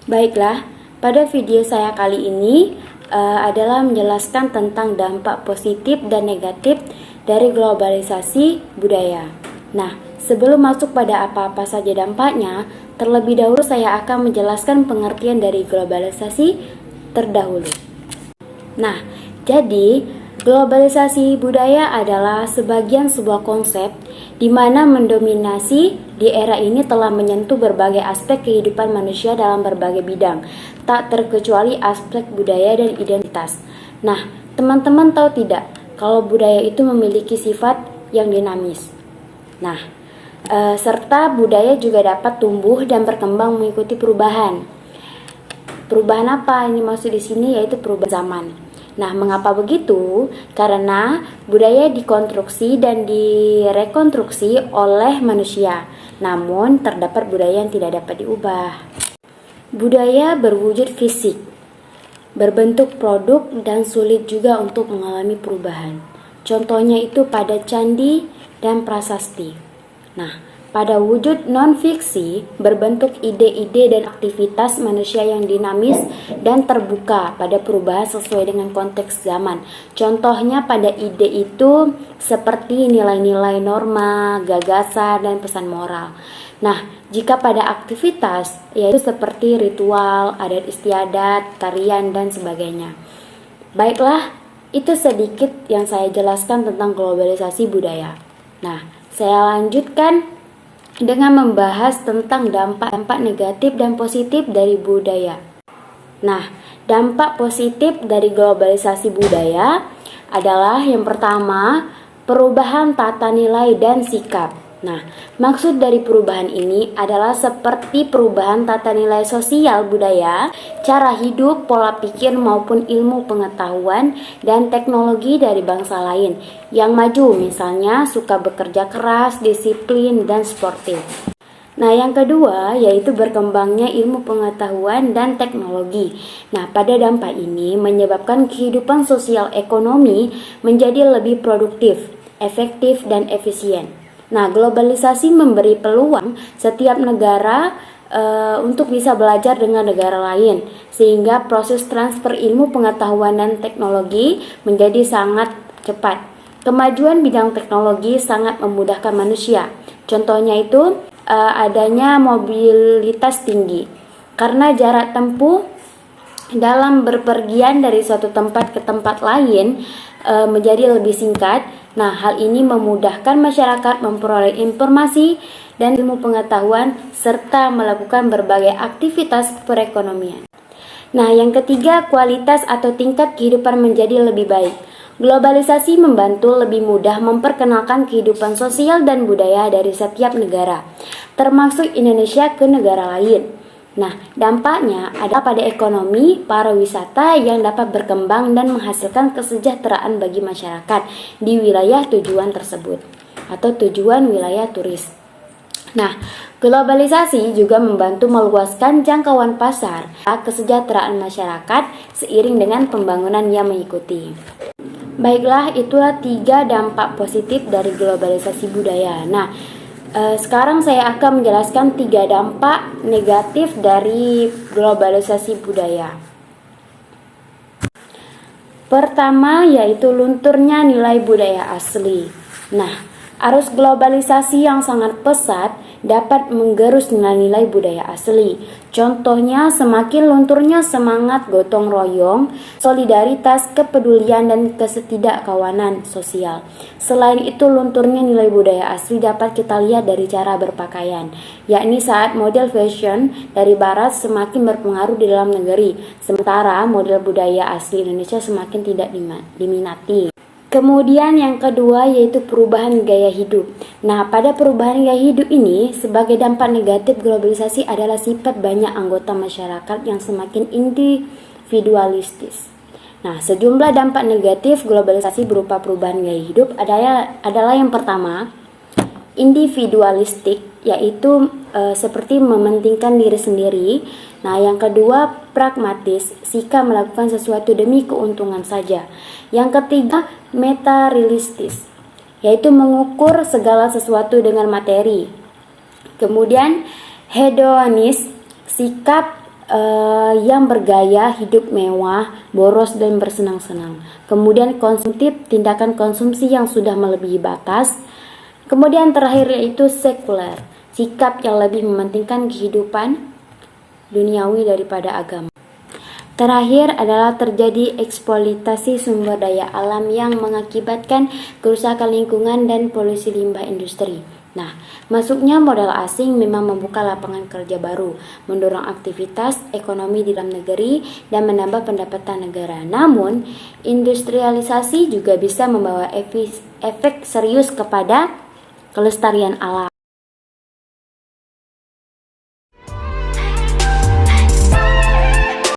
Baiklah, pada video saya kali ini adalah menjelaskan tentang dampak positif dan negatif dari globalisasi budaya. Nah, sebelum masuk pada apa-apa saja dampaknya, terlebih dahulu saya akan menjelaskan pengertian dari globalisasi terdahulu. Nah, jadi globalisasi budaya adalah sebagian sebuah konsep di mana mendominasi di era ini telah menyentuh berbagai aspek kehidupan manusia dalam berbagai bidang, tak terkecuali aspek budaya dan identitas. Nah, teman-teman tahu tidak kalau budaya itu memiliki sifat yang dinamis. Nah, serta budaya juga dapat tumbuh dan berkembang mengikuti perubahan. Perubahan apa ini maksud di sini, yaitu perubahan zaman. Nah, mengapa begitu? Karena budaya dikonstruksi dan direkonstruksi oleh manusia, namun terdapat budaya yang tidak dapat diubah. Budaya berwujud fisik, berbentuk produk, dan sulit juga untuk mengalami perubahan. Contohnya itu pada candi dan prasasti. Nah, pada wujud non-fiksi berbentuk ide-ide dan aktivitas manusia yang dinamis dan terbuka pada perubahan sesuai dengan konteks zaman. Contohnya pada ide itu seperti nilai-nilai norma, gagasan, dan pesan moral. Nah, jika pada aktivitas, yaitu seperti ritual, adat istiadat, tarian, dan sebagainya. Baiklah, itu sedikit yang saya jelaskan tentang globalisasi budaya. Nah, saya lanjutkan dengan membahas tentang dampak negatif dan positif dari budaya. Nah, dampak positif dari globalisasi budaya adalah yang pertama, perubahan tata nilai dan sikap. Nah, maksud dari perubahan ini adalah seperti perubahan tata nilai sosial budaya, cara hidup, pola pikir maupun ilmu pengetahuan dan teknologi dari bangsa lain yang maju, misalnya suka bekerja keras, disiplin, dan sportif. Nah, yang kedua yaitu berkembangnya ilmu pengetahuan dan teknologi. Nah, pada dampak ini menyebabkan kehidupan sosial ekonomi menjadi lebih produktif, efektif, dan efisien. Nah, globalisasi memberi peluang setiap negara untuk bisa belajar dengan negara lain, sehingga proses transfer ilmu pengetahuan dan teknologi menjadi sangat cepat. Kemajuan bidang teknologi sangat memudahkan manusia. Contohnya itu adanya mobilitas tinggi, karena jarak tempuh dalam berpergian dari suatu tempat ke tempat lain menjadi lebih singkat. Nah, hal ini memudahkan masyarakat memperoleh informasi dan ilmu pengetahuan serta melakukan berbagai aktivitas perekonomian. Nah, yang ketiga, kualitas atau tingkat kehidupan menjadi lebih baik. Globalisasi membantu lebih mudah memperkenalkan kehidupan sosial dan budaya dari setiap negara, termasuk Indonesia ke negara lain. Nah, dampaknya adalah pada ekonomi pariwisata yang dapat berkembang dan menghasilkan kesejahteraan bagi masyarakat di wilayah tujuan tersebut atau tujuan wilayah turis. Nah, globalisasi juga membantu meluaskan jangkauan pasar kesejahteraan masyarakat seiring dengan pembangunan yang mengikuti. Baiklah, itulah 3 dampak positif dari globalisasi budaya. Nah, sekarang saya akan menjelaskan 3 dampak negatif dari globalisasi budaya. Pertama yaitu lunturnya nilai budaya asli. Nah, arus globalisasi yang sangat pesat dapat menggerus nilai-nilai budaya asli. Contohnya semakin lunturnya semangat gotong royong, solidaritas, kepedulian, dan ketidakkawanan sosial. Selain itu, lunturnya nilai budaya asli dapat kita lihat dari cara berpakaian, yakni saat model fashion dari barat semakin berpengaruh di dalam negeri, sementara model budaya asli Indonesia semakin tidak diminati. Kemudian yang kedua yaitu perubahan gaya hidup. Nah, pada perubahan gaya hidup ini sebagai dampak negatif globalisasi adalah sifat banyak anggota masyarakat yang semakin individualistis. Nah, sejumlah dampak negatif globalisasi berupa perubahan gaya hidup adalah yang pertama, individualistik, yaitu seperti mementingkan diri sendiri. Nah, yang kedua, pragmatis, sikap melakukan sesuatu demi keuntungan saja. Yang ketiga, materialistis, yaitu mengukur segala sesuatu dengan materi. Kemudian, hedonis, sikap yang bergaya hidup mewah, boros dan bersenang-senang. Kemudian konsumtif, tindakan konsumsi yang sudah melebihi batas. Kemudian terakhir yaitu sekuler, sikap yang lebih mementingkan kehidupan duniawi daripada agama. Terakhir adalah terjadi eksploitasi sumber daya alam yang mengakibatkan kerusakan lingkungan dan polusi limbah industri. Nah, masuknya modal asing memang membuka lapangan kerja baru, mendorong aktivitas ekonomi di dalam negeri, dan menambah pendapatan negara. Namun, industrialisasi juga bisa membawa efek serius kepada kelestarian alam.